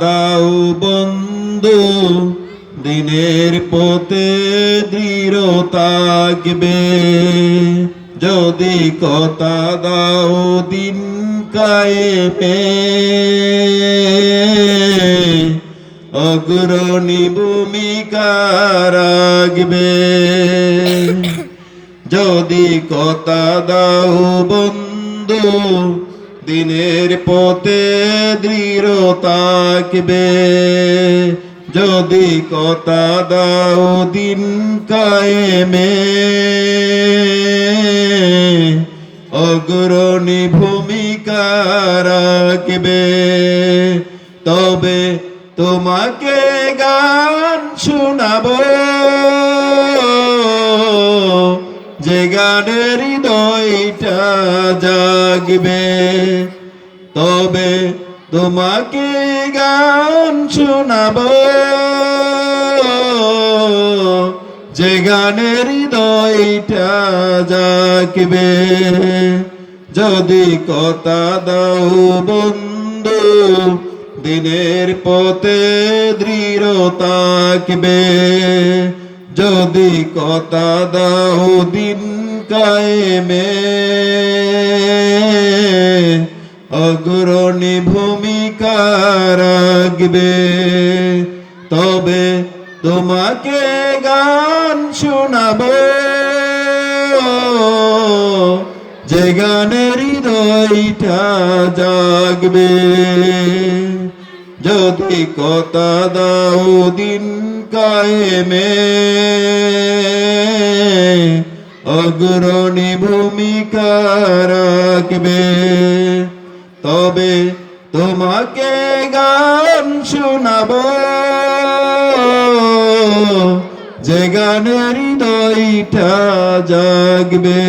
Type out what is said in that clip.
দাও বন্ধু দিনের পথে দৃঢ় থাকবে, যদি কথা দাও দিন কায়েমে অগ্রণী ভূমিকা রাখবে। যদি কথা দাও বন্ধু দিনের পথে দৃঢ় থাকবে, যদি কথা দাও দিন কায়েমে অগ্রণী ভূমিকা রাখবে, তবে তোমাকে গান শোনাবো, যে গানের হৃদয়টা জাগবে। তবে তোমাকে গান শোনাবো, যে গানের হৃদয়টা জাগবে। যদি কথা দাও বন্ধু দিনের পথে দৃঢ় থাকবে, যদি কথা দাও দিন কায়েমে অগ্রণী ভূমিকা রাখবে, তবে তোমাকে গান শোনাবো, যে গানের হৃদয়টা জাগবে। যদি কথা দাও দিন কায়েমে অগ্রণী ভূমিকা রাখবে, তবে তোমাকে গান শোনাবো, যে গানের হৃদয়টা জাগবে।